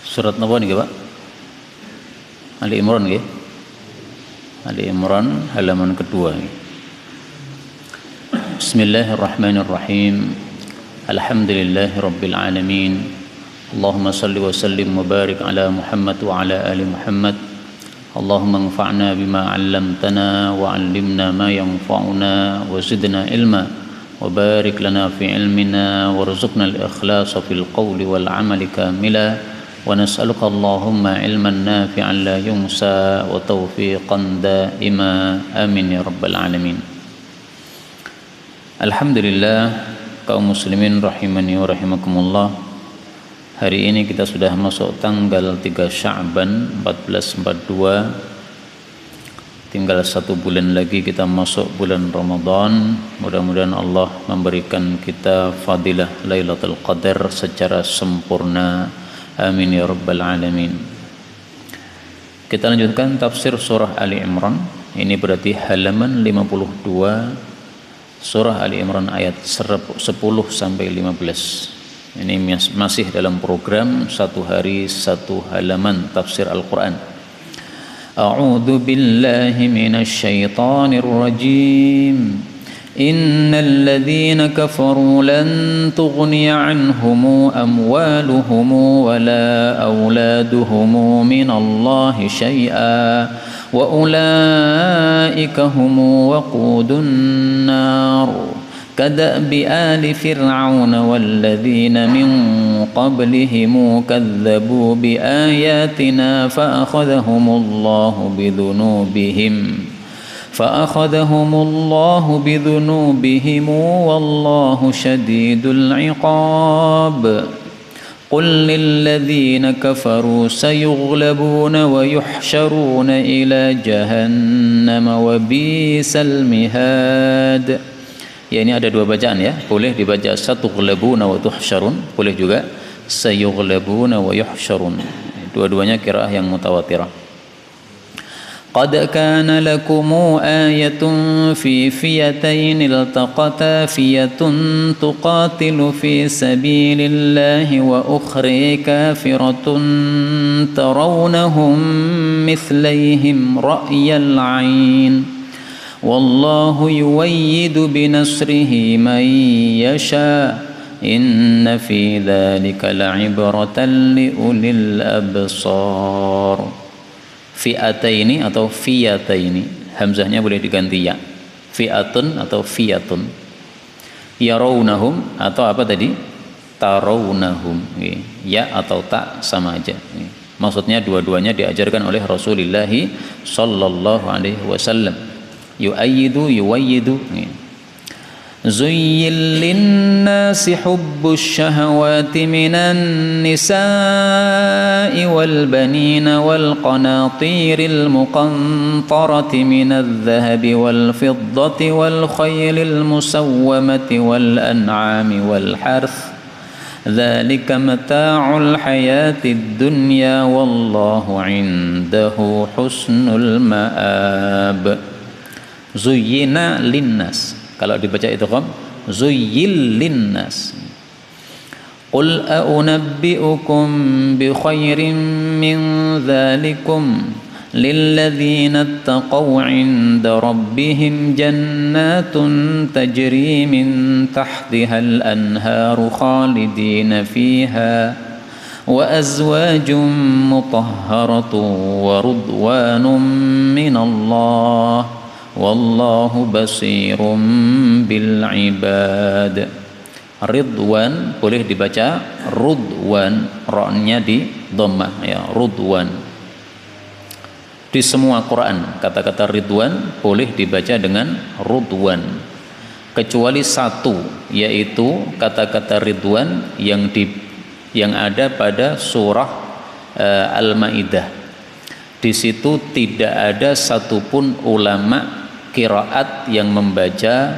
Surat napa niki, Pak? Ali Imran nggih. Ali Imran halaman kedua nggih. Bismillahirrahmanirrahim. Alhamdulillahirabbil alamin. Allahumma shalli wa sallim wa barik ala Muhammad wa ala ali Muhammad. Allahumma anfa'na bima 'allamtana wa 'allimna ma yanfa'una wa zidna ilma wa barik lana fi ilmina warzuqna al-ikhlasa fil qawli wal 'amali kamila. ونسألك اللهم علما نافعا لا ينسى وتوفيقا دائما آمين يا رب العالمين. Alhamdulillah kaum muslimin rahimani wa rahimakumullah. Hari ini kita sudah masuk tanggal 3 Sya'ban 1442. Tinggal 1 bulan lagi kita masuk bulan Ramadan. Mudah-mudahan Allah memberikan kita fadilah Lailatul Qadar secara sempurna. Amin ya rabbal alamin. Kita lanjutkan tafsir surah Ali Imran. Ini berarti halaman 52 surah Ali Imran ayat 10 sampai 15. Ini masih dalam program 1 hari 1 halaman tafsir Al-Qur'an. A'udzu billahi minasy syaithanir rajim. Innal ladzina kafaru lan tughniya 'anhum amwaluhum wala auladuhum minallahi syai'a wa ulaika hum waqudun nar kada'bi ali fir'aun walladzina min qablihim kadzabu biayatina fa'akhadhahumullahu bidhunubihim wallahu syadidul 'iqab. Qul lilladzina kafaru sayughlabuna wa yuhsyaruna ila jahannam wa bisal mihad. Ya, ini ada 2 bacaan ya. Boleh dibaca satughlabuna wa tuhsyarun, boleh juga sayughlabuna wa yuhsyarun. Dua-duanya qiraah yang mutawatirah. قد كان لكم آية في فئتين التقتا فئة تقاتل في سبيل الله وأخرى كافرة ترونهم مثليهم رأي العين والله يؤيد بنصره من يشاء إن في ذلك لعبرة لأولي الأبصار. Fi'ataini atau fiyataini, hamzahnya boleh diganti ya. Fi'atun atau fiyatun. Yarawnahum atau apa tadi? Tarawnahum. Ya atau tak sama aja. Maksudnya dua-duanya diajarkan oleh Rasulullah sallallahu alaihi wasallam. Yu'ayyidu yuwayyidu. زين للناس حب الشهوات من النساء والبنين والقناطير المقنطرة من الذهب والفضة والخيل المسومة والأنعام والحرث ذلك متاع الحياة الدنيا والله عنده حسن المآب. زين للناس, kalau dibaca idgham zuyyil linnas. Qul a'unabbi'ukum bi khairin min dzalikum lilladzina ittaqaw 'inda rabbihim jannatun tajri min tahtihal anharu khalidina fiha wa azwajun mutahharatun wa ridwanun minallah wallahu basirum bil ibad. Ridwan boleh dibaca rudwan, ra-nya di dhammah ya, rudwan. Di semua Quran kata-kata ridwan boleh dibaca dengan rudwan, kecuali 1, yaitu kata-kata ridwan yang yang ada pada surah Al-Maidah. Di situ tidak ada satupun ulama qiraat yang membaca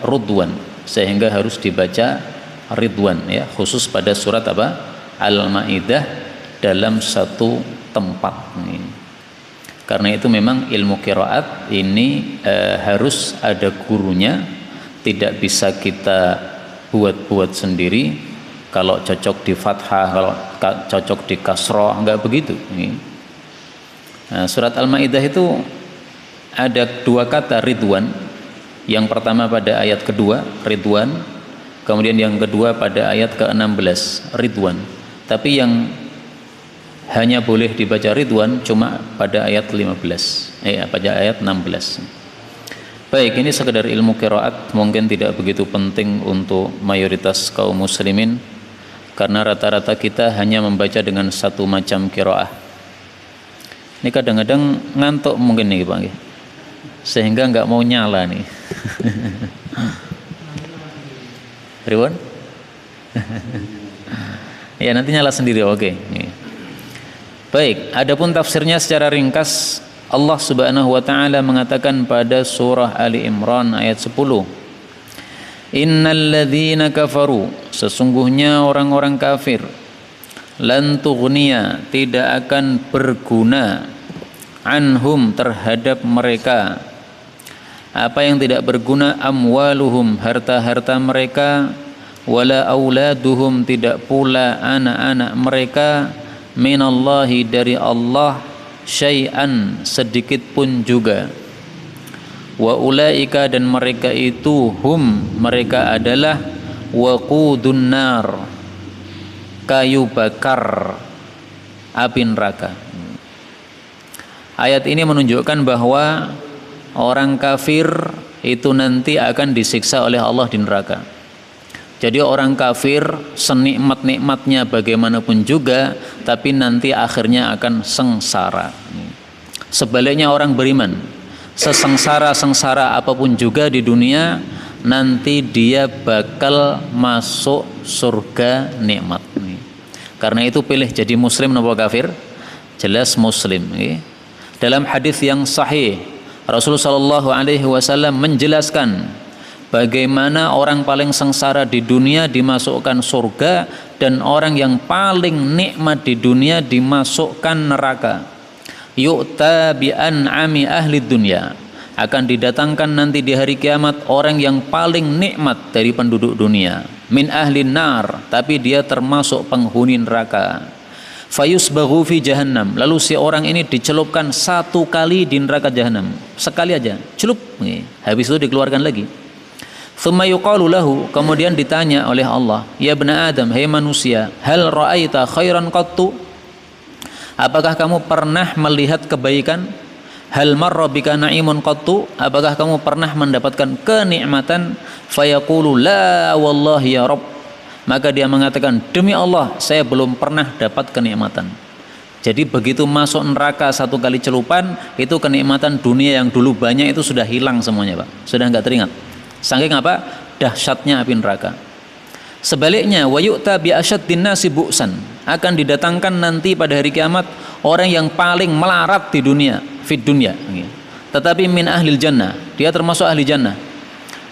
Ridwan, sehingga harus dibaca Ridwan ya, khusus pada surat apa? Al-Maidah dalam satu tempat. Karena itu memang ilmu qiraat ini harus ada gurunya, tidak bisa kita buat-buat sendiri. Kalau cocok di fathah, kalau cocok di kasroh, enggak begitu. Nah, surat Al-Maidah itu ada dua kata Ridwan. Yang pertama pada ayat kedua Ridwan, kemudian yang kedua pada ayat ke-16 Ridwan. Tapi yang hanya boleh dibaca Ridwan cuma pada ayat 15, pada ayat 16. Baik, ini sekedar ilmu qiraat, mungkin tidak begitu penting untuk mayoritas kaum muslimin karena rata-rata kita hanya membaca dengan satu macam qiraah. Ini kadang-kadang ngantuk mungkin nih Pak, sehingga nggak mau nyala nih. Ridwan? Ya nanti nyala sendiri, oke. Baik, adapun tafsirnya secara ringkas, Allah Subhanahu wa taala mengatakan pada surah Ali Imran ayat 10, Innal ladzina kafaru, sesungguhnya orang-orang kafir, lan tughniya, tidak akan berguna, anhum, terhadap mereka. Apa yang tidak berguna? Amwaluhum, harta-harta mereka, wala auladuhum, tidak pula anak-anak mereka, minallahi, dari Allah, syai'an, sedikit pun juga. Wa ulaika, dan mereka itu, hum, mereka adalah, waqudun nar, kayu bakar api neraka. Ayat ini menunjukkan bahwa orang kafir itu nanti akan disiksa oleh Allah di neraka. Jadi orang kafir senikmat-nikmatnya bagaimanapun juga, tapi nanti akhirnya akan sengsara. Sebaliknya orang beriman, sesengsara-sengsara apapun juga di dunia, nanti dia bakal masuk surga nikmat. Karena itu pilih jadi muslim atau kafir? Jelas muslim. Dalam hadis yang sahih, Rasulullah SAW menjelaskan bagaimana orang paling sengsara di dunia dimasukkan surga dan orang yang paling nikmat di dunia dimasukkan neraka. Yu'ta bi an'ami ahli dunya, akan didatangkan nanti di hari kiamat orang yang paling nikmat dari penduduk dunia, min ahli nar, tapi dia termasuk penghuni neraka. Fayusbaghu fi jahannam, lalu si orang ini dicelupkan satu kali di neraka jahanam, sekali aja celup, habis itu dikeluarkan lagi. Thumma yuqalu lahu, kemudian ditanya oleh Allah, ya bna Adam, hai manusia, hal ra'aita khairan qattu, apakah kamu pernah melihat kebaikan? Hal marra bika na'imun qattu, apakah kamu pernah mendapatkan kenikmatan? Fayaqulu la wallahi ya Rabb, maka dia mengatakan, demi Allah saya belum pernah dapat kenikmatan. Jadi begitu masuk neraka satu kali celupan, itu kenikmatan dunia yang dulu banyak itu sudah hilang semuanya Pak, sudah nggak teringat. Saking apa? Dahsyatnya api neraka. Sebaliknya, wa yu'ta bi asyaddin nasi bu'san, akan didatangkan nanti pada hari kiamat orang yang paling melarat di dunia, fid dunya, tetapi min ahlil jannah, dia termasuk ahli jannah.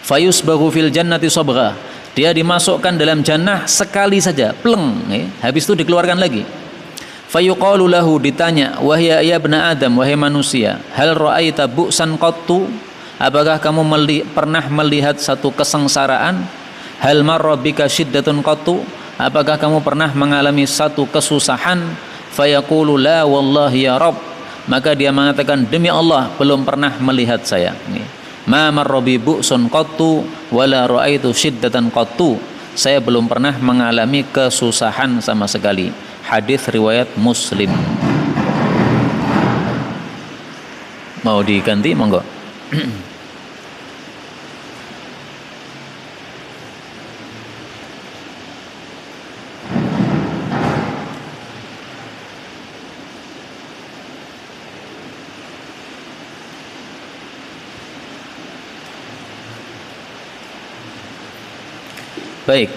Fayusbaghu fil jannati sabgha, dia dimasukkan dalam jannah sekali saja, pleng, habis itu dikeluarkan lagi. Fayuqalu lahu, ditanya, wahya ya bna Adam, wahai manusia, hal ra'aita bu'san qattu, apakah kamu pernah melihat satu kesengsaraan? Hal marra bika syiddatun qattu, apakah kamu pernah mengalami satu kesusahan? Fayaqulu la wallahi ya Rabb, maka dia mengatakan, demi Allah belum pernah melihat saya. Ma marra bi bu'sun qattu wala ra'aitu syiddatan qattu, saya belum pernah mengalami kesusahan sama sekali. Hadis riwayat Muslim. Mau diganti monggo. Baik,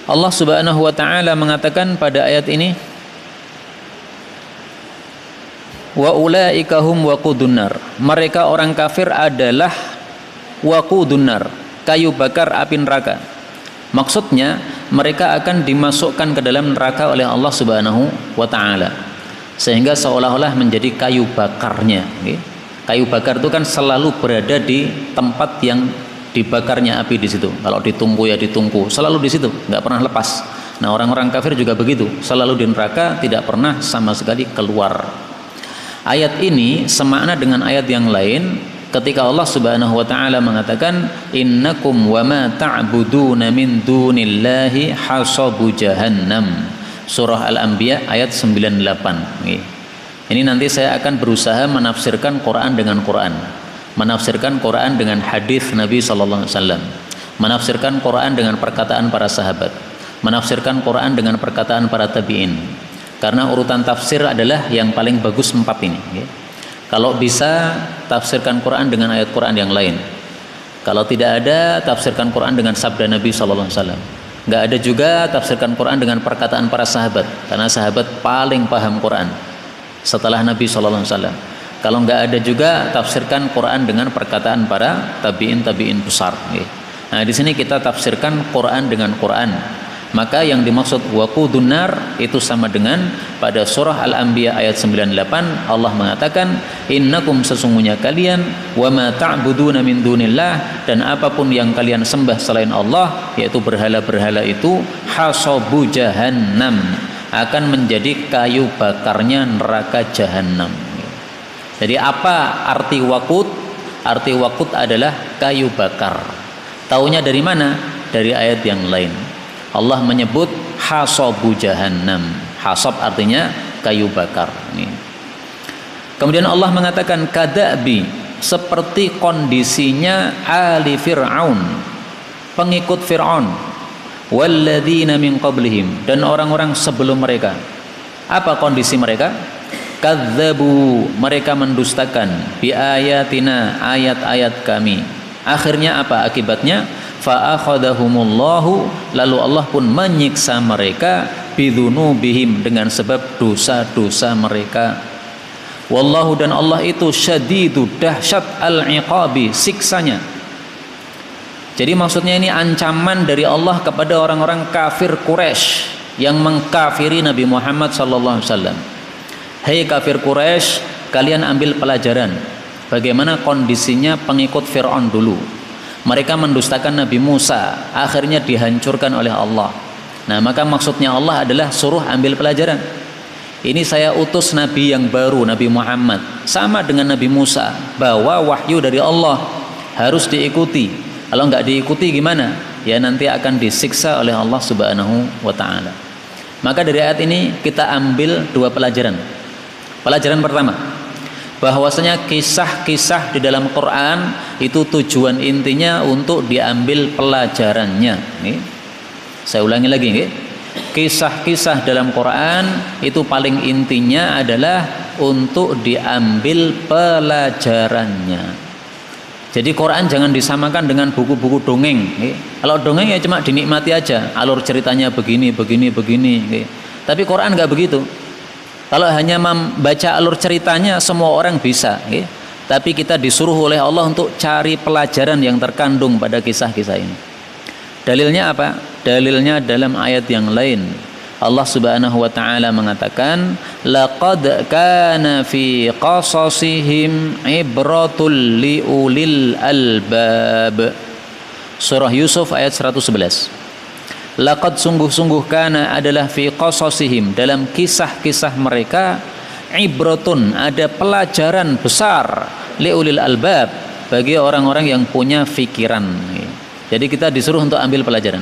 Allah Subhanahu wa taala mengatakan pada ayat ini, wa ulaika hum waqudun nar. Mereka orang kafir adalah waqudun nar, kayu bakar api neraka. Maksudnya mereka akan dimasukkan ke dalam neraka oleh Allah Subhanahu wa taala, sehingga seolah-olah menjadi kayu bakarnya. Kayu bakar itu kan selalu berada di tempat yang dibakarnya api di situ. Kalau ditungku ya ditungku, selalu di situ, nggak pernah lepas. Nah, orang-orang kafir juga begitu, selalu di neraka, tidak pernah sama sekali keluar. Ayat ini semakna dengan ayat yang lain ketika Allah Subhanahu wa taala mengatakan innakum wa ma ta'buduna min dunillahi hasabu jahannam. Surah Al-Anbiya ayat 98. Ini nanti saya akan berusaha menafsirkan Quran dengan Quran, menafsirkan Quran dengan hadis Nabi sallallahu alaihi wasallam, menafsirkan Quran dengan perkataan para sahabat, menafsirkan Quran dengan perkataan para tabi'in. Karena urutan tafsir adalah yang paling bagus 4 ini. Kalau bisa tafsirkan Quran dengan ayat Quran yang lain. Kalau tidak ada, tafsirkan Quran dengan sabda Nabi sallallahu alaihi wasallam. Enggak ada juga, tafsirkan Quran dengan perkataan para sahabat, karena sahabat paling paham Quran setelah Nabi sallallahu alaihi wasallam. Kalau enggak ada juga, tafsirkan Quran dengan perkataan para tabi'in besar. Nah, di sini kita tafsirkan Quran dengan Quran. Maka yang dimaksud waqudun nar itu sama dengan pada surah Al-Anbiya ayat 98 Allah mengatakan innakum, sesungguhnya kalian, wa ma ta'buduna min dunillah, dan apapun yang kalian sembah selain Allah, yaitu berhala-berhala itu, hasabu jahannam, akan menjadi kayu bakarnya neraka jahanam. Jadi apa arti waqud? Arti waqud adalah kayu bakar. Taunya dari mana? Dari ayat yang lain. Allah menyebut hasabu jahannam. Hasab artinya kayu bakar. Kemudian Allah mengatakan kadabi, seperti kondisinya ali Fir'aun, pengikut Fir'aun, walladzina min qablihim, dan orang-orang sebelum mereka. Apa kondisi mereka? Kadzabu, mereka mendustakan, bi ayatina, ayat-ayat kami. Akhirnya apa akibatnya? Fa'akhadahumullahu, lalu Allah pun menyiksa mereka, bidzunubihim, dengan sebab dosa-dosa mereka. Wallahu, dan Allah itu syadidu, dahsyat al-iqabi, siksanya. Jadi maksudnya ini ancaman dari Allah kepada orang-orang kafir Quraisy yang mengkafiri Nabi Muhammad sallallahu alaihi wasallam. Hei kafir Quraisy, kalian ambil pelajaran bagaimana kondisinya pengikut Fir'aun dulu. Mereka mendustakan Nabi Musa, akhirnya dihancurkan oleh Allah. Nah, maka maksudnya Allah adalah suruh ambil pelajaran. Ini saya utus Nabi yang baru, Nabi Muhammad, sama dengan Nabi Musa, bawa wahyu dari Allah, harus diikuti. Kalau nggak diikuti gimana? Ya nanti akan disiksa oleh Allah Subhanahu wa ta'ala. Maka dari ayat ini kita ambil 2 pelajaran. Pelajaran pertama, bahwasanya kisah-kisah di dalam Quran itu tujuan intinya untuk diambil pelajarannya. Saya ulangi lagi, kisah-kisah dalam Quran itu paling intinya adalah untuk diambil pelajarannya. Jadi Quran jangan disamakan dengan buku-buku dongeng. Kalau dongeng ya cuma dinikmati aja, alur ceritanya begini. Tapi Quran nggak begitu. Kalau hanya membaca alur ceritanya semua orang bisa, tapi kita disuruh oleh Allah untuk cari pelajaran yang terkandung pada kisah-kisah ini. Dalilnya apa? Dalilnya dalam ayat yang lain. Allah Subhanahu wa taala mengatakan, laqad kana fi qasasihim ibratul liulil albab. Surah Yusuf ayat 111. Laqad, sungguh-sungguh, kana adalah fi qasasihim, dalam kisah-kisah mereka, ibratun, ada pelajaran besar, liulil albab, bagi orang-orang yang punya fikiran. Jadi kita disuruh untuk ambil pelajaran.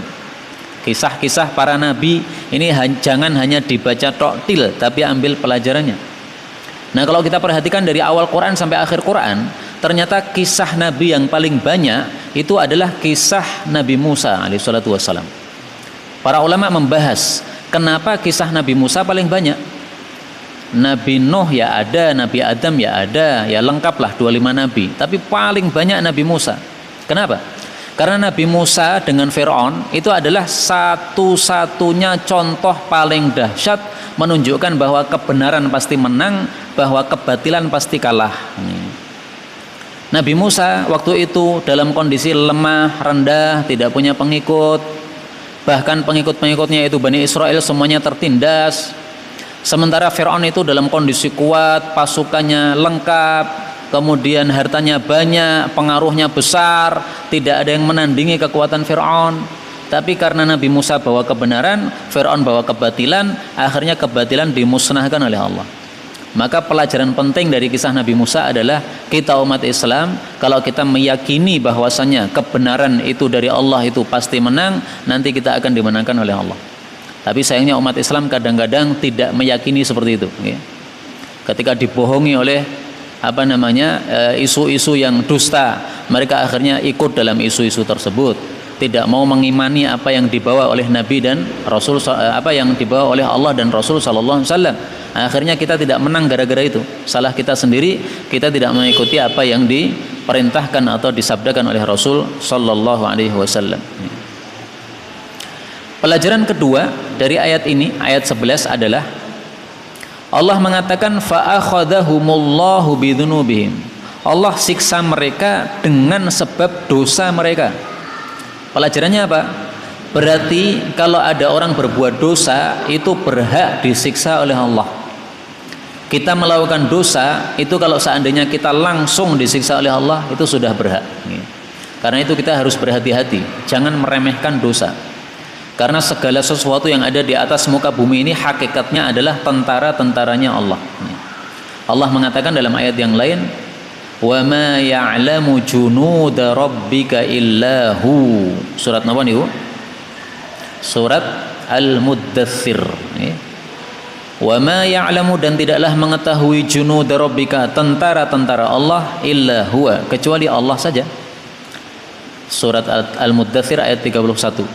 Kisah-kisah para nabi ini jangan hanya dibaca toktil, tapi ambil pelajarannya. Nah, kalau kita perhatikan dari awal Quran sampai akhir Quran, ternyata kisah nabi yang paling banyak itu adalah kisah Nabi Musa alaihissalatu wassalam. Para ulama membahas kenapa kisah Nabi Musa paling banyak. Nabi Nuh ya ada, Nabi Adam ya ada, ya lengkaplah 25 nabi. Tapi paling banyak Nabi Musa. Kenapa? Karena Nabi Musa dengan Fir'aun itu adalah satu-satunya contoh paling dahsyat menunjukkan bahwa kebenaran pasti menang, bahwa kebatilan pasti kalah. Nabi Musa waktu itu dalam kondisi lemah, rendah, tidak punya pengikut. Bahkan pengikut-pengikutnya itu Bani Israel semuanya tertindas. Sementara Fir'aun itu dalam kondisi kuat, pasukannya lengkap, kemudian hartanya banyak, pengaruhnya besar, tidak ada yang menandingi kekuatan Fir'aun. Tapi karena Nabi Musa bawa kebenaran, Fir'aun bawa kebatilan, akhirnya kebatilan dimusnahkan oleh Allah. Maka pelajaran penting dari kisah Nabi Musa adalah kita umat Islam, kalau kita meyakini bahwasanya kebenaran itu dari Allah itu pasti menang, nanti kita akan dimenangkan oleh Allah. Tapi sayangnya umat Islam kadang-kadang tidak meyakini seperti itu. Ketika dibohongi oleh isu-isu yang dusta, mereka akhirnya ikut dalam isu-isu tersebut, tidak mau mengimani apa yang dibawa oleh Nabi dan Rasul, apa yang dibawa oleh Allah dan Rasul Sallallahu Alaihi Wasallam. Akhirnya kita tidak menang gara-gara itu. Salah kita sendiri, kita tidak mengikuti apa yang diperintahkan atau disabdakan oleh Rasul Sallallahu Alaihi Wasallam. Pelajaran kedua dari ayat ini, ayat 11 adalah Allah mengatakan fa'akhadhahumullahu bidzunubihim. Allah siksa mereka dengan sebab dosa mereka. Pelajarannya apa? Berarti kalau ada orang berbuat dosa itu berhak disiksa oleh Allah. Kita melakukan dosa itu kalau seandainya kita langsung disiksa oleh Allah itu sudah berhak. Karena itu kita harus berhati-hati, jangan meremehkan dosa. Karena segala sesuatu yang ada di atas muka bumi ini hakikatnya adalah tentara-tentaranya Allah. Allah mengatakan dalam ayat yang lain, "Wa ma ya'lamu junuda rabbika illa hu." Surat apa niku? Surat Al-Muddatsir. Wa ma ya'lamu, dan tidaklah mengetahui junuda rabbika, tentara-tentara Allah, illa huwa, kecuali Allah saja. Surat Al-Muddatsir ayat 31.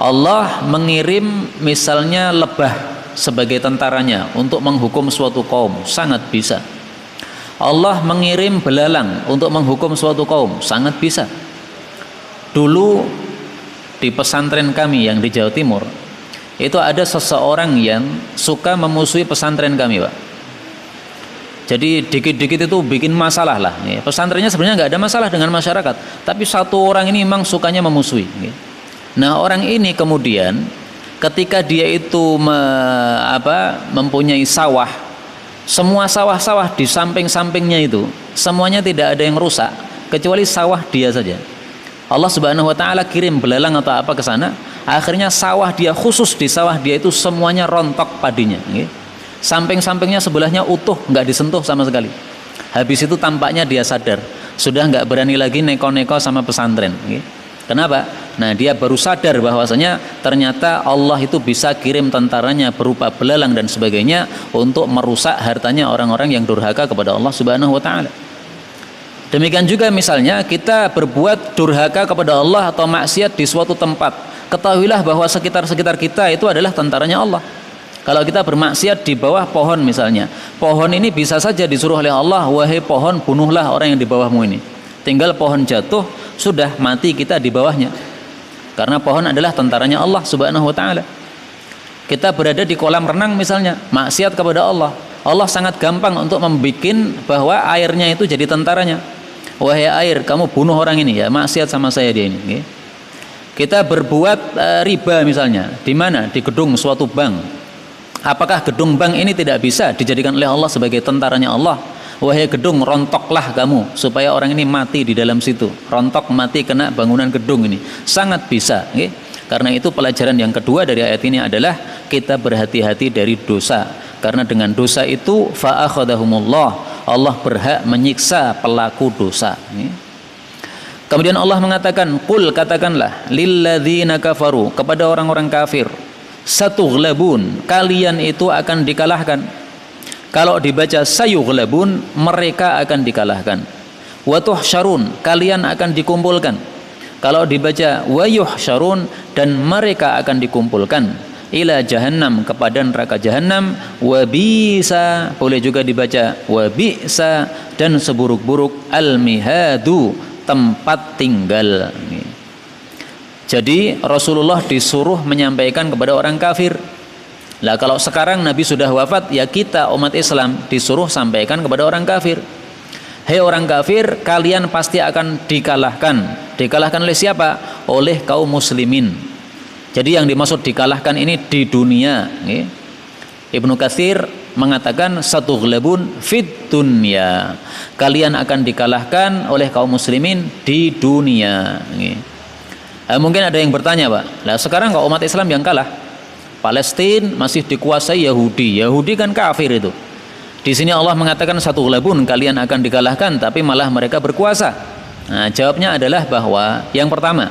Allah mengirim misalnya lebah sebagai tentaranya untuk menghukum suatu kaum, sangat bisa. Allah mengirim belalang untuk menghukum suatu kaum, sangat bisa. Dulu di pesantren kami yang di Jawa Timur, itu ada seseorang yang suka memusuhi pesantren kami, Pak. Jadi dikit-dikit itu bikin masalah lah. Pesantrennya sebenarnya nggak ada masalah dengan masyarakat, tapi satu orang ini memang sukanya memusuhi. Nah, orang ini kemudian ketika dia itu mempunyai sawah, semua sawah-sawah di samping-sampingnya itu semuanya tidak ada yang rusak kecuali sawah dia saja. Allah Subhanahu wa taala kirim belalang atau apa ke sana, akhirnya sawah dia, khusus di sawah dia itu semuanya rontok padinya. Samping-sampingnya sebelahnya utuh, nggak disentuh sama sekali. Habis itu tampaknya dia sadar, sudah nggak berani lagi neko-neko sama pesantren. Kenapa? Nah, dia baru sadar bahwasanya ternyata Allah itu bisa kirim tentaranya berupa belalang dan sebagainya untuk merusak hartanya orang-orang yang durhaka kepada Allah Subhanahu wa taala. Demikian juga misalnya kita berbuat durhaka kepada Allah atau maksiat di suatu tempat, ketahuilah bahwa sekitar-sekitar kita itu adalah tentaranya Allah. Kalau kita bermaksiat di bawah pohon misalnya, pohon ini bisa saja disuruh oleh Allah, wahai pohon, bunuhlah orang yang di bawahmu ini. Tinggal pohon jatuh, sudah mati kita di bawahnya. Karena pohon adalah tentaranya Allah Subhanahu wa taala. Kita berada di kolam renang misalnya, maksiat kepada Allah, Allah sangat gampang untuk membuat bahwa airnya itu jadi tentaranya. Wahai air, kamu bunuh orang ini ya, maksiat sama saya dia ini. Kita berbuat riba misalnya, di mana? Di gedung suatu bank. Apakah gedung bank ini tidak bisa dijadikan oleh Allah sebagai tentaranya Allah? Wahai gedung, rontoklah kamu supaya orang ini mati di dalam situ. Rontok, mati kena bangunan gedung ini. Sangat bisa. Karena itu pelajaran yang kedua dari ayat ini adalah kita berhati-hati dari dosa. Karena dengan dosa itu fa'akhadahumullah, Allah berhak menyiksa pelaku dosa. Kemudian Allah mengatakan, qul, katakanlah, lilladzina kafaru, kepada orang-orang kafir, satughlabun, kalian itu akan dikalahkan. Kalau dibaca sayughlabun, mereka akan dikalahkan. Wa tuhsyarun, kalian akan dikumpulkan. Kalau dibaca wa yuhsyarun, dan mereka akan dikumpulkan. Ila jahannam, kepada neraka jahannam. Wa bisa, boleh juga dibaca wa bisa, dan seburuk-buruk al-mihadu, tempat tinggal. Jadi Rasulullah disuruh menyampaikan kepada orang kafir. Lah kalau sekarang Nabi sudah wafat, ya kita umat Islam disuruh sampaikan kepada orang kafir. Hei orang kafir, kalian pasti akan dikalahkan. Dikalahkan oleh siapa? Oleh kaum muslimin. Jadi yang dimaksud dikalahkan ini di dunia. Ibnu Katsir mengatakan satughlabun fid dunya. Kalian akan dikalahkan oleh kaum muslimin di dunia. Mungkin ada yang bertanya, Pak, lah sekarang kok umat Islam yang kalah? Palestina masih dikuasai Yahudi. Yahudi kan kafir itu. Di sini Allah mengatakan satughlabun, kalian akan dikalahkan, tapi malah mereka berkuasa. Nah, jawabnya adalah bahwa yang pertama,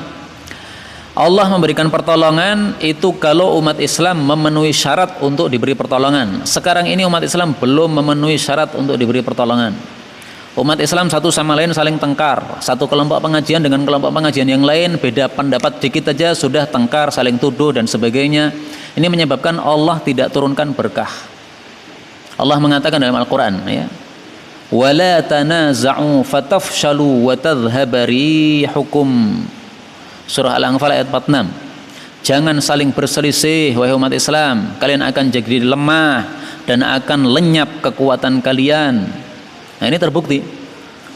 Allah memberikan pertolongan itu kalau umat Islam memenuhi syarat untuk diberi pertolongan. Sekarang ini umat Islam belum memenuhi syarat untuk diberi pertolongan. Umat Islam satu sama lain saling tengkar. Satu kelompok pengajian dengan kelompok pengajian yang lain beda pendapat dikit aja sudah tengkar, saling tuduh dan sebagainya. Ini menyebabkan Allah tidak turunkan berkah. Allah mengatakan dalam Al-Quran, ya, wala tanaza'u fatafshalu wa tadhhaba rihukum. Surah Al-Anfal ayat 46. Jangan saling berselisih wahai umat Islam, kalian akan jadi lemah dan akan lenyap kekuatan kalian. Nah, ini terbukti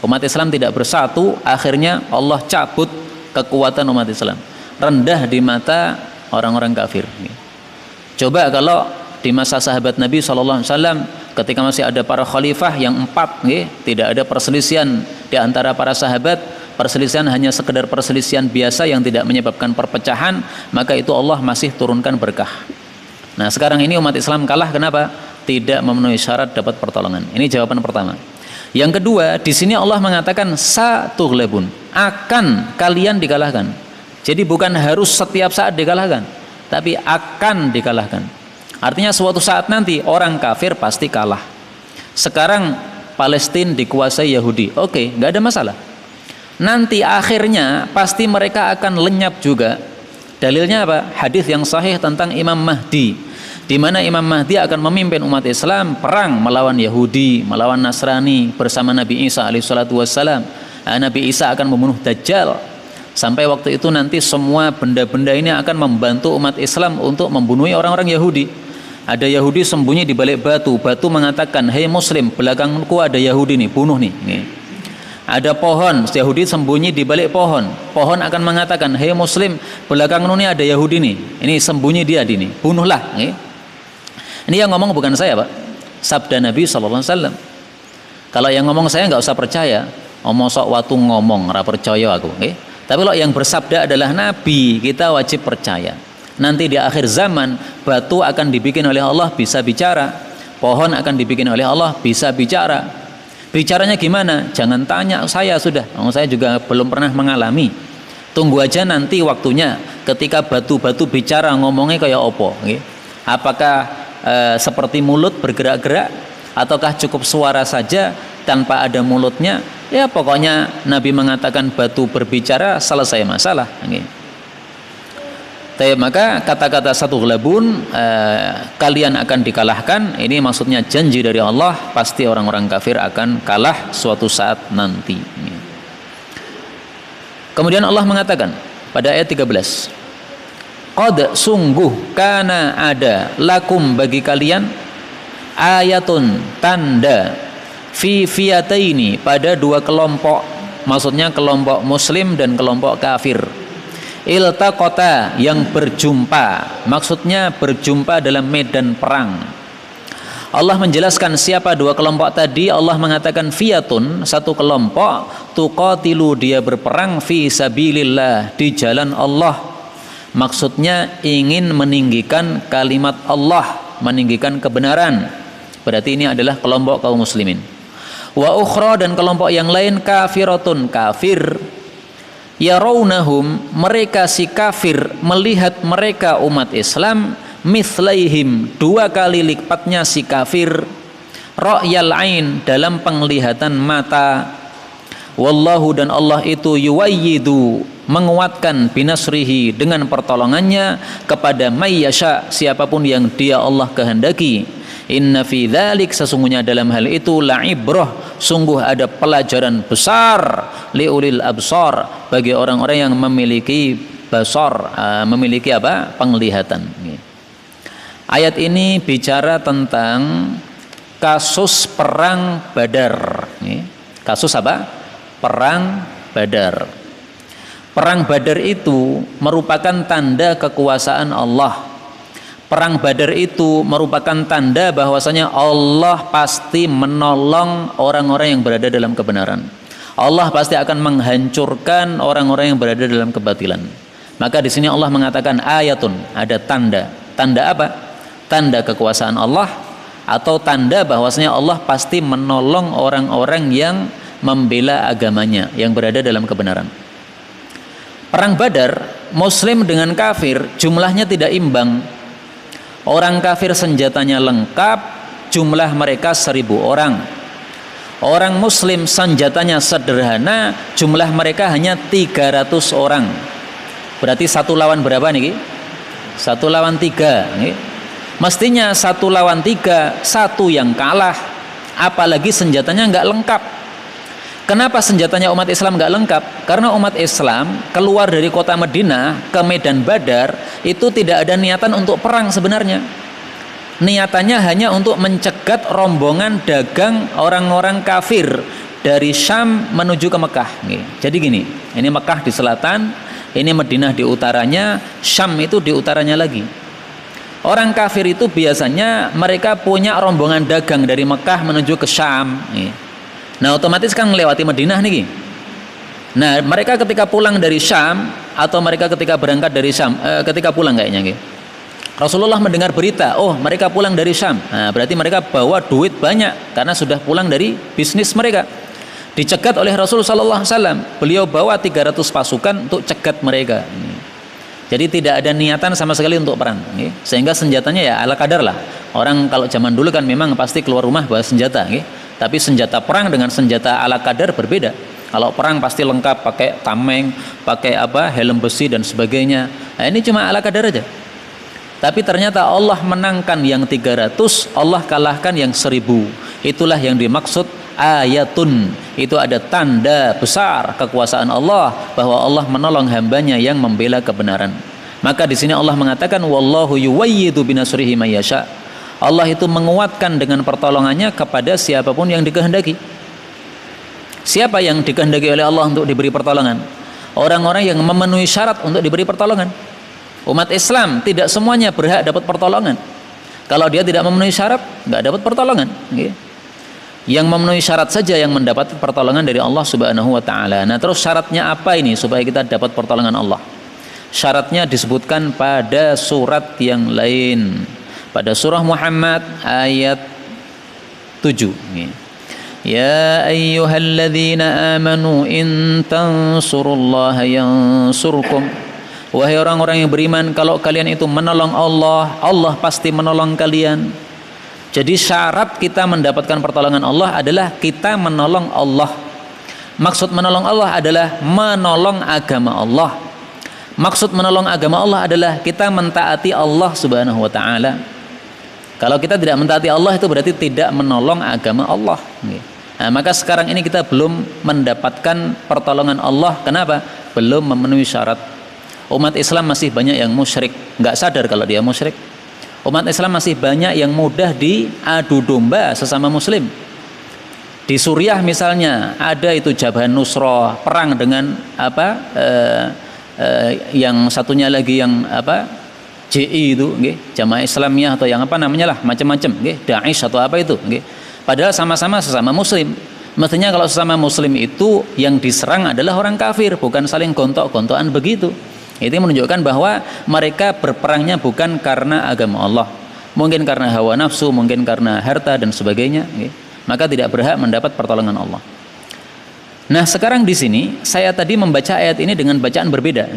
umat Islam tidak bersatu, akhirnya Allah cabut kekuatan umat Islam, rendah di mata orang-orang kafir. Coba kalau di masa sahabat Nabi SAW, ketika masih ada para khalifah yang 4, tidak ada perselisihan di antara para sahabat, perselisihan hanya sekedar perselisihan biasa yang tidak menyebabkan perpecahan, maka itu Allah masih turunkan berkah. Nah, sekarang ini umat Islam kalah, kenapa? Tidak memenuhi syarat dapat pertolongan. Ini jawaban pertama. Yang kedua, di sini Allah mengatakan satughlabun, akan kalian dikalahkan. Jadi bukan harus setiap saat dikalahkan, tapi akan dikalahkan. Artinya suatu saat nanti orang kafir pasti kalah. Sekarang Palestina dikuasai Yahudi, oke, nggak ada masalah. Nanti akhirnya pasti mereka akan lenyap juga. Dalilnya apa? Hadis yang sahih tentang Imam Mahdi, di mana Imam Mahdi akan memimpin umat Islam perang melawan Yahudi, melawan Nasrani bersama Nabi Isa alaihissalatu wassalam. Nabi Isa akan membunuh Dajjal. Sampai waktu itu nanti semua benda-benda ini akan membantu umat Islam untuk membunuh orang-orang Yahudi. Ada Yahudi sembunyi di balik batu. Batu mengatakan, hei Muslim, belakangku ada Yahudi nih, bunuh nih. Ada pohon, Yahudi sembunyi di balik pohon. Pohon akan mengatakan, hei Muslim, belakangmu nih ada Yahudi nih. Ini sembunyi dia di nih, bunuhlah. Ini yang ngomong bukan saya, Pak. Sabda Nabi SAW. Kalau yang ngomong saya nggak usah percaya. Omong sok watu ngomong, ora percaya aku. Tapi kalau yang bersabda adalah Nabi, kita wajib percaya. Nanti di akhir zaman, batu akan dibikin oleh Allah bisa bicara. Pohon akan dibikin oleh Allah bisa bicara. Bicaranya gimana? Jangan tanya saya sudah. Saya juga belum pernah mengalami. Tunggu aja nanti waktunya. Ketika batu-batu bicara, ngomongnya kayak opo. Apakah seperti mulut bergerak-gerak, ataukah cukup suara saja tanpa ada mulutnya? Ya pokoknya Nabi mengatakan batu berbicara, selesai masalah. Maka kata-kata satughlabun, kalian akan dikalahkan, ini maksudnya janji dari Allah, pasti orang-orang kafir akan kalah suatu saat nanti. Kemudian Allah mengatakan pada ayat 13, qad sungguh kana ada lakum bagi kalian ayatun tanda fi fiyataini pada dua kelompok, maksudnya kelompok muslim dan kelompok kafir. Iltaqata yang berjumpa, maksudnya berjumpa dalam medan perang. Allah menjelaskan siapa dua kelompok tadi. Allah mengatakan fiyatun, satu kelompok, tuqatilu dia berperang fi sabilillah, di jalan Allah. Maksudnya ingin meninggikan kalimat Allah, meninggikan kebenaran. Berarti ini adalah kelompok kaum muslimin. Wa ukhra, dan kelompok yang lain kafiratun, kafir. Yarawnahum, mereka si kafir melihat mereka umat Islam, mithlaihim, dua kali lipatnya si kafir, ra'yal ain, dalam penglihatan mata. Wallahu, dan Allah itu yuwayyidu, menguatkan binasrihi, dengan pertolongannya kepada mayyasha, siapapun yang dia Allah kehendaki. Inna fi dzalik, sesungguhnya dalam hal itu la'ibrah, sungguh ada pelajaran besar liulil absar, bagi orang-orang yang memiliki basar, memiliki apa? Penglihatan. Ayat ini bicara tentang kasus perang Badar. Kasus apa? Perang Badar. Perang Badar itu merupakan tanda kekuasaan Allah. Perang Badar itu merupakan tanda bahwasanya Allah pasti menolong orang-orang yang berada dalam kebenaran. Allah pasti akan menghancurkan orang-orang yang berada dalam kebatilan. Maka di sini Allah mengatakan ayatun, ada tanda. Tanda apa? Tanda kekuasaan Allah, atau tanda bahwasanya Allah pasti menolong orang-orang yang membela agamanya, yang berada dalam kebenaran. Perang Badar, Muslim dengan kafir jumlahnya tidak imbang. Orang kafir senjatanya lengkap, jumlah mereka 1000 orang. Orang Muslim senjatanya sederhana, jumlah mereka hanya 300 orang. Berarti 1 lawan berapa nih? 1 lawan 3. Mestinya 1 lawan 3, 1 yang kalah. Apalagi senjatanya nggak lengkap. Kenapa senjatanya umat Islam nggak lengkap? Karena umat Islam keluar dari kota Madinah ke medan Badar itu tidak ada niatan untuk perang sebenarnya. Niatannya hanya untuk mencegat rombongan dagang orang-orang kafir dari Syam menuju ke Mekah. Jadi gini, ini Mekah di selatan, ini Madinah di utaranya, Syam itu di utaranya lagi. Orang kafir itu biasanya mereka punya rombongan dagang dari Mekah menuju ke Syam. Nah, otomatis kan melewati Madinah nih. Nah, mereka ketika pulang dari Syam, atau mereka ketika berangkat dari Syam, ketika pulang kayaknya, Rasulullah mendengar berita, oh mereka pulang dari Syam. Nah, berarti mereka bawa duit banyak karena sudah pulang dari bisnis mereka. Dicegat oleh Rasul sallallahu alaihi wasallam. Beliau bawa 300 pasukan untuk cegat mereka. Jadi tidak ada niatan sama sekali untuk perang. Sehingga senjatanya ya ala kadar lah. Orang kalau zaman dulu kan memang pasti keluar rumah bawa senjata. Tapi senjata perang dengan senjata ala kadar berbeda. Kalau perang pasti lengkap, pakai tameng, pakai apa, helm besi dan sebagainya. Nah, ini cuma ala kadar aja. Tapi ternyata Allah menangkan yang 300, Allah kalahkan yang 1000. Itulah yang dimaksud ayatun. Itu ada tanda besar kekuasaan Allah, bahwa Allah menolong hambanya yang membela kebenaran. Maka di sini Allah mengatakan wallahu yuwayyidu binasrihi may yasha. Allah itu menguatkan dengan pertolongannya kepada siapapun yang dikehendaki. Siapa yang dikehendaki oleh Allah untuk diberi pertolongan? Orang-orang yang memenuhi syarat untuk diberi pertolongan. Umat Islam tidak semuanya berhak dapat pertolongan. Kalau dia tidak memenuhi syarat, nggak dapat pertolongan. Yang memenuhi syarat saja yang mendapat pertolongan dari Allah Subhanahu wa Ta'ala. Nah, terus syaratnya apa ini supaya kita dapat pertolongan Allah? Syaratnya disebutkan pada surat yang lain. Pada surah Muhammad ayat 7. Ya ayyuhalladzina amanu in tansurullaha yansurkum. Wahai orang-orang yang beriman, kalau kalian itu menolong Allah, Allah pasti menolong kalian. Jadi syarat kita mendapatkan pertolongan Allah adalah kita menolong Allah. Maksud menolong Allah adalah menolong agama Allah. Maksud menolong agama Allah adalah kita mentaati Allah Subhanahu wa Ta'ala. Kalau kita tidak mentaati Allah, itu berarti tidak menolong agama Allah. Nah, maka sekarang ini kita belum mendapatkan pertolongan Allah. Kenapa? Belum memenuhi syarat. Umat Islam masih banyak yang musyrik, nggak sadar kalau dia musyrik. Umat Islam masih banyak yang mudah diadu domba sesama Muslim. Di Suriah misalnya ada itu Jabhan Nusrah, perang dengan apa? Yang satunya lagi yang apa? JI itu, Jamaah Islamiyah atau yang apa namanya lah, macam-macam, Daesh atau apa itu, padahal sama-sama sesama Muslim. Mestinya kalau sesama Muslim itu yang diserang adalah orang kafir, bukan saling gontok-gontokan begitu. Itu menunjukkan bahwa mereka berperangnya bukan karena agama Allah, mungkin karena hawa nafsu, mungkin karena harta dan sebagainya. Maka tidak berhak mendapat pertolongan Allah. Nah, sekarang di sini saya tadi membaca ayat ini dengan bacaan berbeda.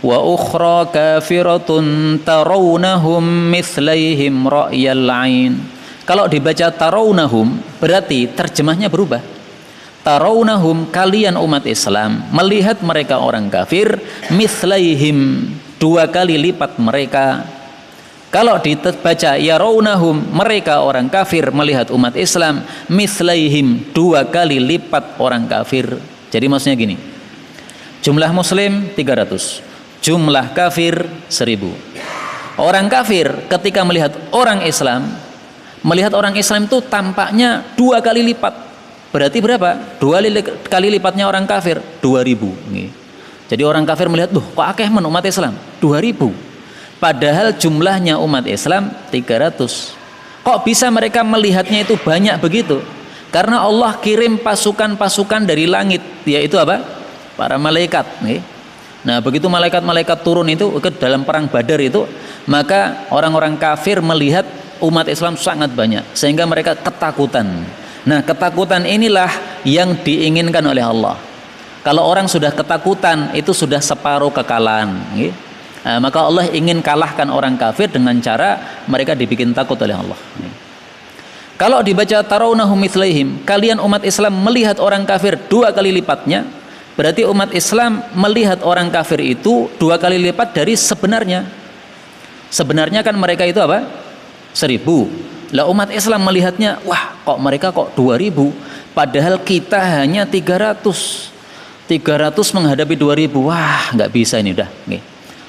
Wa ukhra kafiratun tarawnahum mithlaihim ra'yal 'ain. Kalau dibaca tarawnahum berarti terjemahnya berubah. Tarawnahum, kalian umat Islam melihat mereka orang kafir, mithlaihim, 2 kali lipat mereka, Kalau dibaca yarawnahum, mereka orang kafir melihat umat Islam mislaihim, 2 kali lipat orang kafir. Jadi maksudnya gini, jumlah muslim 300, jumlah kafir 1000. Orang kafir ketika melihat orang Islam itu tampaknya 2 kali lipat. Berarti berapa? 2 kali lipatnya orang kafir, 2000. Jadi orang kafir melihat, kok akeh men umat Islam 2000. Padahal jumlahnya umat Islam 300. Kok bisa mereka melihatnya itu banyak begitu? Karena Allah kirim pasukan-pasukan dari langit, yaitu apa? Para malaikat. Nah, begitu malaikat-malaikat turun itu ke dalam perang Badar itu, maka orang-orang kafir melihat umat Islam sangat banyak, sehingga mereka ketakutan. Nah, ketakutan inilah yang diinginkan oleh Allah. Kalau orang sudah ketakutan, itu sudah separuh kekalahan. Nah, maka Allah ingin kalahkan orang kafir dengan cara mereka dibikin takut oleh Allah. Kalau dibaca tarawnahum mithlaihim, kalian umat Islam melihat orang kafir 2 kali lipatnya, berarti umat Islam melihat orang kafir itu 2 kali lipat dari sebenarnya. Sebenarnya kan mereka itu apa? 1000. Lah umat Islam melihatnya, wah kok mereka kok 2000, padahal kita hanya 300 menghadapi 2000. Wah, nggak bisa ini udah.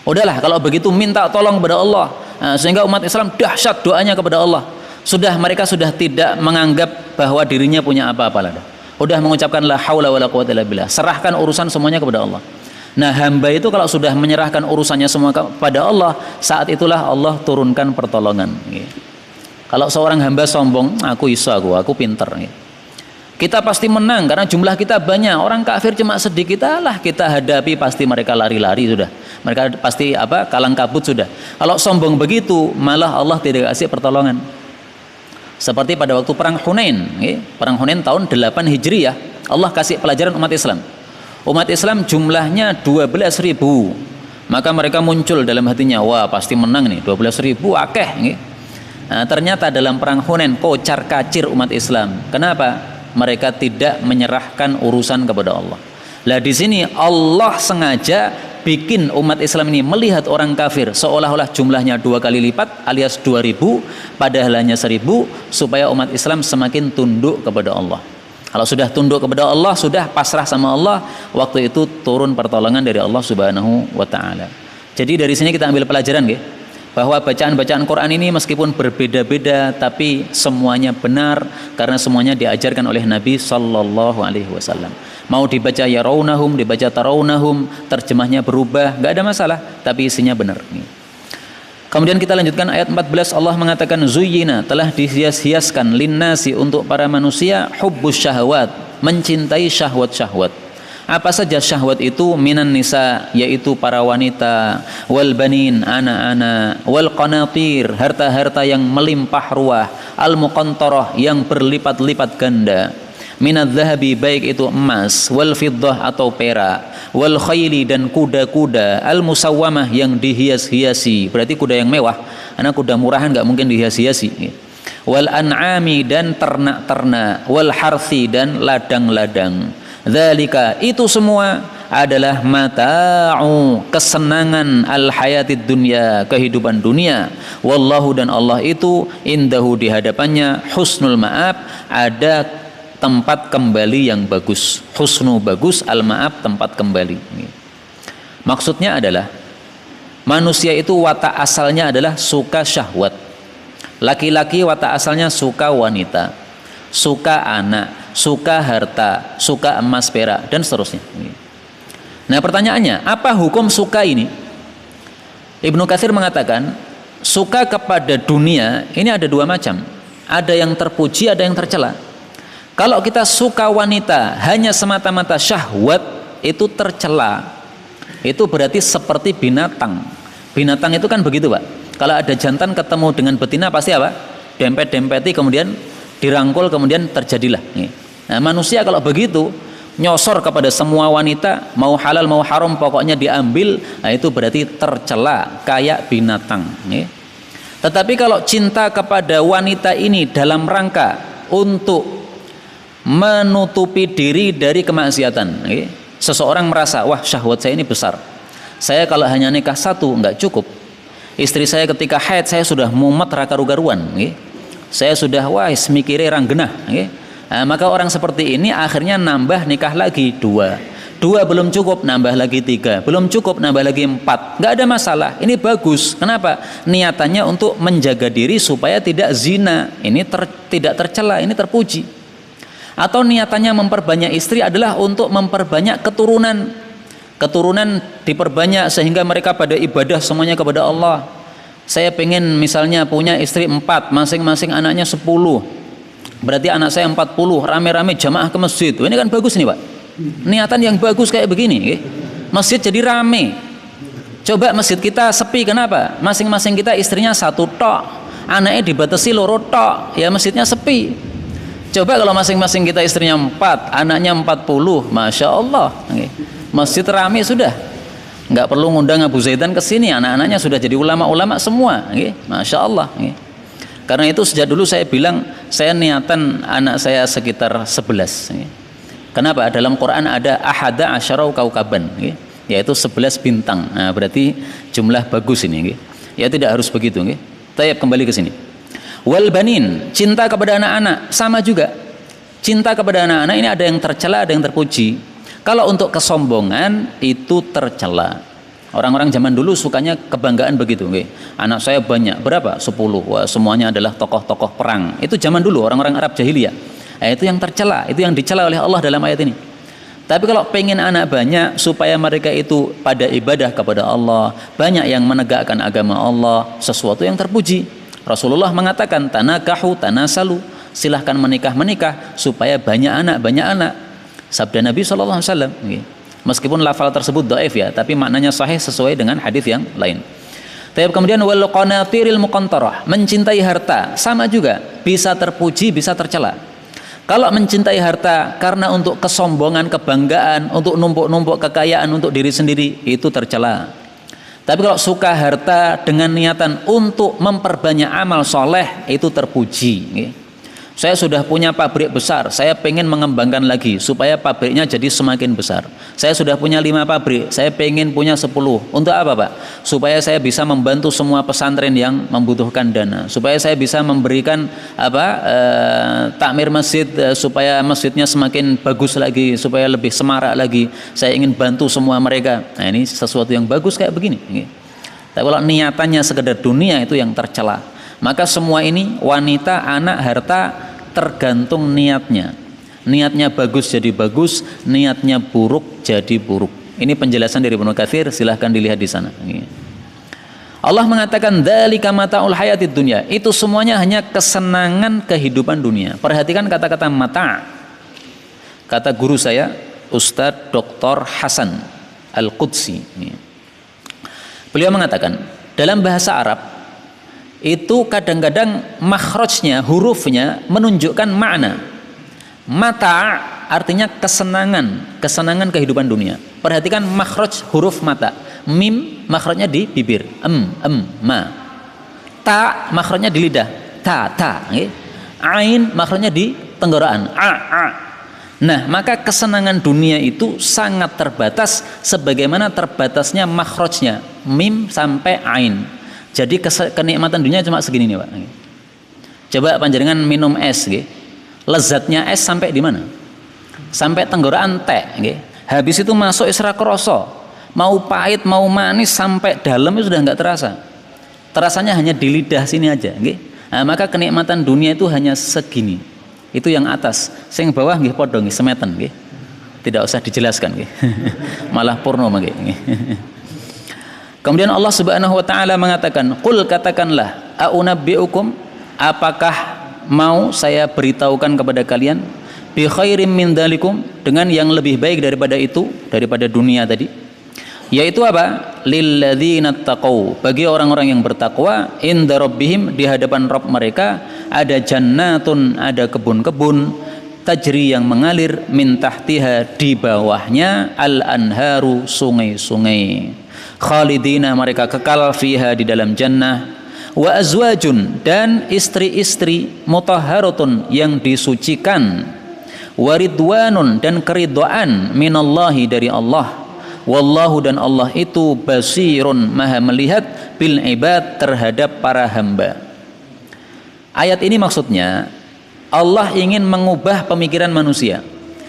Udahlah kalau begitu minta tolong kepada Allah. Nah, sehingga umat Islam dahsyat doanya kepada Allah. Mereka sudah tidak menganggap bahwa dirinya punya apa-apa lah. Udah mengucapkan la haula wala quwwata illa billah. Serahkan urusan semuanya kepada Allah. Nah, hamba itu kalau sudah menyerahkan urusannya semua kepada Allah, saat itulah Allah turunkan pertolongan. Kalau seorang hamba sombong, aku pinter. Kita pasti menang karena jumlah kita banyak. Orang kafir cuma sedikit, kita hadapi pasti mereka lari-lari sudah. Mereka pasti kalang kabut sudah. Kalau sombong begitu, malah Allah tidak kasih pertolongan. Seperti pada waktu perang Hunain, perang Hunain tahun 8 Hijriah, Allah kasih pelajaran umat Islam. Umat Islam jumlahnya 12.000. Maka mereka muncul dalam hatinya, wah pasti menang nih, 12.000 akeh. Nah, ternyata dalam perang Hunain kocar kacir umat Islam. Kenapa? Mereka tidak menyerahkan urusan kepada Allah. Lah di sini Allah sengaja bikin umat Islam ini melihat orang kafir seolah-olah jumlahnya 2 kali lipat alias 2000, padahal hanya 1000, supaya umat Islam semakin tunduk kepada Allah. Kalau sudah tunduk kepada Allah, sudah pasrah sama Allah, waktu itu turun pertolongan dari Allah Subhanahu wa taala. Jadi dari sini kita ambil pelajaran bahwa bacaan-bacaan Quran ini meskipun berbeda-beda tapi semuanya benar karena semuanya diajarkan oleh Nabi sallallahu alaihi wasallam. Mau dibaca yarawnahum, dibaca tarawnahum, terjemahnya berubah, enggak ada masalah, tapi isinya benar. Kemudian kita lanjutkan ayat 14, Allah mengatakan zuyyina, telah dihias-hiaskan linnasi, untuk para manusia, hubbus syahwat, mencintai syahwat-syahwat. Apa saja syahwat itu? Minan nisa, yaitu para wanita, wal banin, anak-anak, wal qanatir, harta-harta yang melimpah ruah, al muqantarah, yang berlipat-lipat ganda, minadz zahabi, baik itu emas, wal fiddah atau perak, wal khayli, dan kuda-kuda, al musawwamah, yang dihias-hiasi, berarti kuda yang mewah, karena kuda murahan nggak mungkin dihias-hiasi, wal an'ami, dan ternak-ternak, wal harthi, dan ladang-ladang. Dzalika, itu semua adalah mata'u, kesenangan al hayatid dunya, kehidupan dunia. Wallahu, dan Allah itu indahu, di hadapannya, husnul ma'ab, ada tempat kembali yang bagus. Husnu bagus, al ma'ab tempat kembali. Maksudnya adalah manusia itu watak asalnya adalah suka syahwat. Laki-laki watak asalnya suka wanita, suka anak, suka harta, suka emas perak, dan seterusnya. Nah, pertanyaannya, apa hukum suka ini? Ibnu Katsir mengatakan suka kepada dunia ini ada 2 macam. Ada yang terpuji, ada yang tercela. Kalau kita suka wanita hanya semata-mata syahwat, itu tercela. Itu berarti seperti binatang. Binatang itu kan begitu, Pak. Kalau ada jantan ketemu dengan betina pasti apa? Dempet-dempeti, kemudian dirangkul, kemudian terjadilah. Nah, manusia kalau begitu nyosor kepada semua wanita, mau halal mau haram pokoknya diambil, nah itu berarti tercela, kayak binatang. Tetapi kalau cinta kepada wanita ini dalam rangka untuk menutupi diri dari kemaksiatan, seseorang merasa, wah syahwat saya ini besar, saya kalau hanya nikah 1 enggak cukup, Istri saya ketika haid saya sudah mumet ra karu-karuan, nggih. Saya sudah wis mikire rang genah, nggih. Nah, maka orang seperti ini akhirnya nambah nikah lagi 2. 2 belum cukup, nambah lagi 3. Belum cukup, nambah lagi 4. Nggak ada masalah. Ini bagus. Kenapa? Niatannya untuk menjaga diri supaya tidak zina. Ini tidak tercela, ini terpuji. Atau niatannya memperbanyak istri adalah untuk memperbanyak keturunan. Keturunan diperbanyak sehingga mereka pada ibadah semuanya kepada Allah. Saya pengen misalnya punya istri 4, masing-masing anaknya 10. Berarti anak saya 40, rame-rame jamaah ke masjid. Ini kan bagus nih Pak. Niatan yang bagus kayak begini, masjid jadi rame. Coba masjid kita sepi, kenapa? Masing-masing kita istrinya 1 tok, anaknya dibatasi 2 tok, ya masjidnya sepi. Coba kalau masing-masing kita istrinya 4, anaknya 40, masya Allah, masjid rame sudah. Nggak perlu ngundang Abu Zaidan ke sini, anak-anaknya sudah jadi ulama-ulama semua, masya Allah. Karena itu sejak dulu saya bilang saya niatan anak saya sekitar 11. Kenapa? Dalam Quran ada ahada asyarau kaukaban, yaitu 11 bintang. Nah, berarti jumlah bagus ini. Ya tidak harus begitu. Tayyib, kembali ke sini. Wal banin, cinta kepada anak-anak sama juga. Cinta kepada anak-anak ini ada yang tercela, ada yang terpuji. Kalau untuk kesombongan itu tercela. Orang-orang zaman dulu sukanya kebanggaan begitu. Anak saya banyak, berapa? 10. Wah, semuanya adalah tokoh-tokoh perang. Itu zaman dulu orang-orang Arab jahiliyah. Itu yang tercela, itu yang dicela oleh Allah dalam ayat ini. Tapi kalau pengen anak banyak supaya mereka itu pada ibadah kepada Allah, banyak yang menegakkan agama Allah, sesuatu yang terpuji. Rasulullah mengatakan tanakahu tanasalu, silahkan menikah supaya banyak anak. Sabda Nabi SAW. Meskipun lafal tersebut dhaif ya, tapi maknanya sahih sesuai dengan hadis yang lain. Tapi kemudian wal qanatiril muqantarah, mencintai harta sama juga, bisa terpuji, bisa tercela. Kalau mencintai harta karena untuk kesombongan, kebanggaan, untuk numpuk-numpuk kekayaan untuk diri sendiri, itu tercela. Tapi kalau suka harta dengan niatan untuk memperbanyak amal soleh, itu terpuji. Saya sudah punya pabrik besar, saya pengen mengembangkan lagi supaya pabriknya jadi semakin besar. Saya sudah punya 5 pabrik, saya pengen punya 10. Untuk apa Pak? Supaya saya bisa membantu semua pesantren yang membutuhkan dana, supaya saya bisa memberikan takmir masjid, supaya masjidnya semakin bagus lagi, supaya lebih semarak lagi. Saya ingin bantu semua mereka. Nah, ini sesuatu yang bagus kayak begini. Tapi kalau niatannya sekedar dunia, itu yang tercela. Maka semua ini wanita, anak, harta tergantung niatnya. Niatnya bagus jadi bagus, niatnya buruk jadi buruk. Ini penjelasan dari Ibnu Katsir, silahkan dilihat di sana. Allah mengatakan dzalika mataul hayatid dunya. Itu semuanya hanya kesenangan kehidupan dunia. Perhatikan kata-kata mata. Kata guru saya, Ustadz Dr. Hasan Al-Qudsi. Beliau mengatakan, dalam bahasa Arab itu kadang-kadang makhrajnya, hurufnya menunjukkan makna. Mata artinya kesenangan kehidupan dunia. Perhatikan makhraj huruf mata. Mim makhrajnya di bibir, ma. Ta makhrajnya di lidah, ta. Ain makhrajnya di tenggorokan, a. Nah, maka kesenangan dunia itu sangat terbatas sebagaimana terbatasnya makhrajnya, mim sampai ain. Jadi kenikmatan dunia cuma segini nih Pak. Coba panjenengan minum es, lezatnya es sampai di mana? Sampai tenggorokan teh. Habis itu masuk isra kroso, mau pahit mau manis sampai dalam itu sudah nggak terasa. Terasanya hanya di lidah sini aja. Nah, maka kenikmatan dunia itu hanya segini. Itu yang atas. Sing bawah nggih padha nggih semeten nggih. Tidak usah dijelaskan nggih. Malah porno nggih. Kemudian Allah Subhanahu wa taala mengatakan, "Qul katakanlah, a'unabbi'ukum, apakah mau saya beritahukan kepada kalian bi khairim min dzalikum, dengan yang lebih baik daripada itu, daripada dunia tadi, yaitu apa? Lilladzina taqau, bagi orang-orang yang bertakwa, inda rabbihim, di hadapan Rabb mereka ada jannatun, ada kebun-kebun, tajri yang mengalir, min tahtiha, di bawahnya, al-anharu, sungai-sungai, khalidina, mereka kekal, fiha, di dalam jannah, wa azwajun, dan istri-istri, mutahharatun, yang disucikan, waridwanun, dan keridhaan, minallahi, dari Allah, wallahu, dan Allah itu basirun, maha melihat, bil ibad, terhadap para hamba. Ayat ini maksudnya Allah ingin mengubah pemikiran manusia.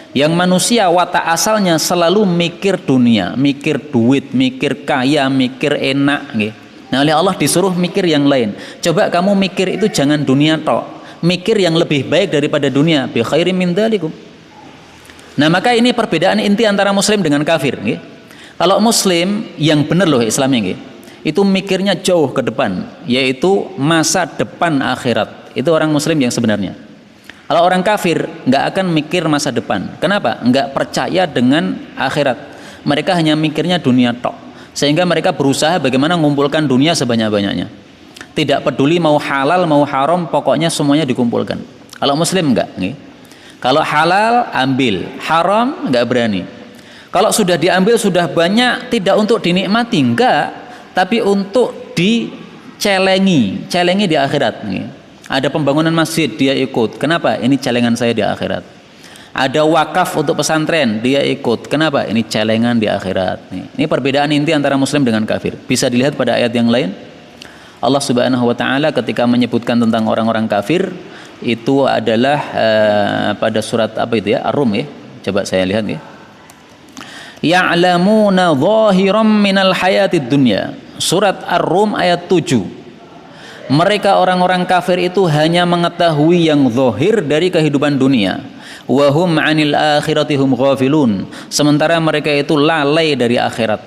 Yang manusia watak asalnya selalu mikir dunia, mikir duit, mikir kaya, mikir enak gitu. Nah, oleh Allah disuruh mikir yang lain. Coba kamu mikir itu jangan dunia tok, mikir yang lebih baik daripada dunia. Bi khairim min dzalikum. Nah, maka ini perbedaan inti antara muslim dengan kafir gitu. Kalau muslim yang benar loh Islamnya gitu, itu mikirnya jauh ke depan, yaitu masa depan akhirat. Itu orang muslim yang sebenarnya. Kalau orang kafir nggak akan mikir masa depan. Kenapa? Nggak percaya dengan akhirat. Mereka hanya mikirnya dunia tok. Sehingga mereka berusaha bagaimana mengumpulkan dunia sebanyak-banyaknya. Tidak peduli mau halal mau haram, pokoknya semuanya dikumpulkan. Kalau muslim nggak. Kalau halal ambil, haram nggak berani. Kalau sudah diambil sudah banyak, tidak untuk dinikmati, enggak, tapi untuk dicelengi di akhirat. Ada pembangunan masjid, dia ikut. Kenapa? Ini celengan saya di akhirat. Ada wakaf untuk pesantren, dia ikut. Kenapa? Ini celengan di akhirat. Ini perbedaan inti antara muslim dengan kafir. Bisa dilihat pada ayat yang lain. Allah Subhanahu wa taala ketika menyebutkan tentang orang-orang kafir itu adalah pada surat apa itu ya? Ar-Rum ya. Coba saya lihat ya. Ya'lamuna zahiram minal hayatid dunya. Surat Ar-Rum ayat 7. Mereka orang-orang kafir itu hanya mengetahui yang zahir dari kehidupan dunia. Wa hum 'anil akhirati hum ghafilun. Sementara mereka itu lalai dari akhirat.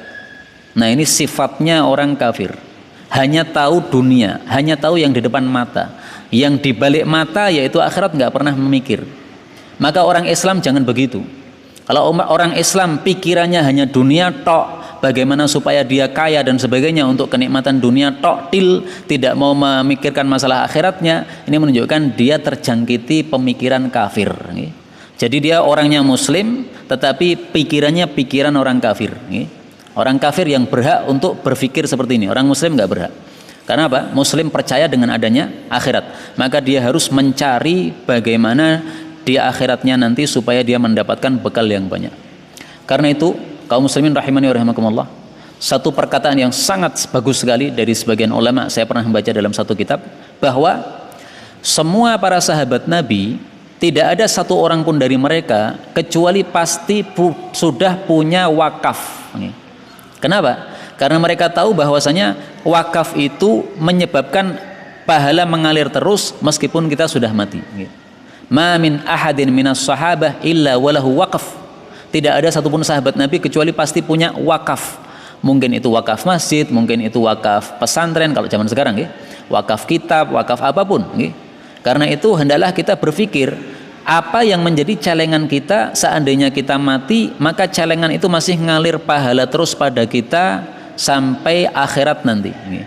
Nah, ini sifatnya orang kafir. Hanya tahu dunia, hanya tahu yang di depan mata. Yang di balik mata yaitu akhirat nggak pernah memikir. Maka orang Islam jangan begitu. Kalau orang Islam pikirannya hanya dunia tok, bagaimana supaya dia kaya dan sebagainya untuk kenikmatan dunia tok, tidak mau memikirkan masalah akhiratnya, ini menunjukkan dia terjangkiti pemikiran kafir. Jadi dia orangnya muslim tetapi pikirannya pikiran orang kafir. Orang kafir yang berhak untuk berpikir seperti ini, orang muslim nggak berhak. Karena apa? Muslim percaya dengan adanya akhirat, maka dia harus mencari bagaimana di akhiratnya nanti supaya dia mendapatkan bekal yang banyak. Karena itu kaum muslimin rahimani wa rahimakumullah, satu perkataan yang sangat bagus sekali dari sebagian ulama, saya pernah membaca dalam satu kitab, bahwa semua para sahabat Nabi tidak ada satu orang pun dari mereka kecuali pasti sudah punya wakaf. Kenapa? Karena mereka tahu bahwasanya wakaf itu menyebabkan pahala mengalir terus meskipun kita sudah mati. Ma min ahadin minas sahabah illa walahu waqaf. Tidak ada satupun sahabat Nabi kecuali pasti punya wakaf. Mungkin itu wakaf masjid, mungkin itu wakaf pesantren kalau zaman sekarang ya. Wakaf kitab, wakaf apapun ya. Karena itu hendaklah kita berpikir apa yang menjadi celengan kita seandainya kita mati, maka celengan itu masih ngalir pahala terus pada kita sampai akhirat nanti ya.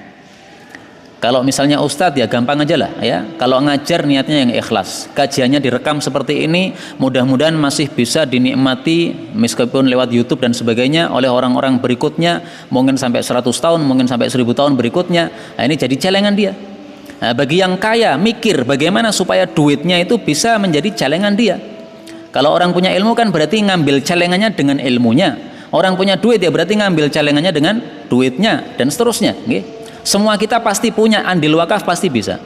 Kalau misalnya ustadz ya gampang aja lah ya. Kalau ngajar niatnya yang ikhlas, kajiannya direkam seperti ini, mudah-mudahan masih bisa dinikmati meskipun lewat YouTube dan sebagainya oleh orang-orang berikutnya, mungkin sampai 100 tahun, mungkin sampai 1000 tahun berikutnya. Nah, ini jadi celengan dia. Nah, bagi yang kaya mikir bagaimana supaya duitnya itu bisa menjadi celengan dia. Kalau orang punya ilmu kan berarti ngambil celengannya dengan ilmunya. Orang punya duit ya berarti ngambil celengannya dengan duitnya dan seterusnya. Semua kita pasti punya andil wakaf, pasti bisa.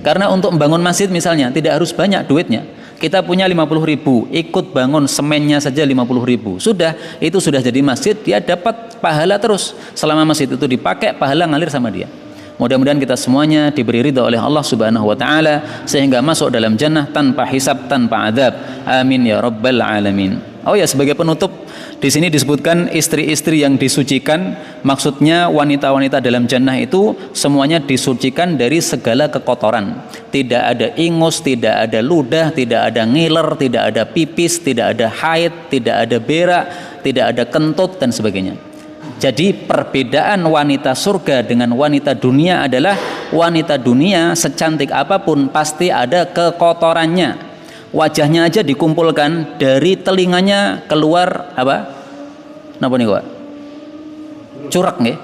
Karena untuk membangun masjid misalnya tidak harus banyak duitnya. Kita punya 50.000, ikut bangun semennya saja 50.000. Sudah, itu sudah jadi masjid, dia dapat pahala terus. Selama masjid itu dipakai, pahala ngalir sama dia. Mudah-mudahan kita semuanya diberi ridha oleh Allah Subhanahu wa taala sehingga masuk dalam jannah tanpa hisab, tanpa azab. Amin ya rabbal alamin. Oh ya, sebagai penutup, di sini disebutkan istri-istri yang disucikan, maksudnya wanita-wanita dalam jannah itu semuanya disucikan dari segala kekotoran. Tidak ada ingus, tidak ada ludah, tidak ada ngiler, tidak ada pipis, tidak ada haid, tidak ada berak, tidak ada kentut dan sebagainya. Jadi perbedaan wanita surga dengan wanita dunia adalah wanita dunia secantik apapun pasti ada kekotorannya. Wajahnya aja dikumpulkan, dari telinganya keluar apa? Napa nih Pak? Curak nggih.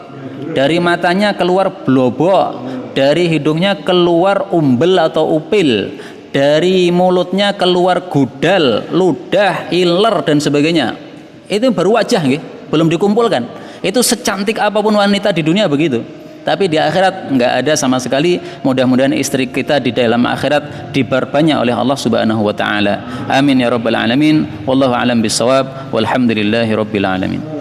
Dari matanya keluar blobok, dari hidungnya keluar umbel atau upil, dari mulutnya keluar gudal, ludah, iler dan sebagainya. Itu baru wajah nggih, belum dikumpulkan. Itu secantik apapun wanita di dunia begitu. tapi di akhirat nggak ada sama sekali. Mudah-mudahan istri kita di dalam akhirat diperbanyak oleh Allah Subhanahu wa taala. Amin ya rabbal alamin. Wallahu a'lam bissawab. Walhamdulillahi rabbil alamin.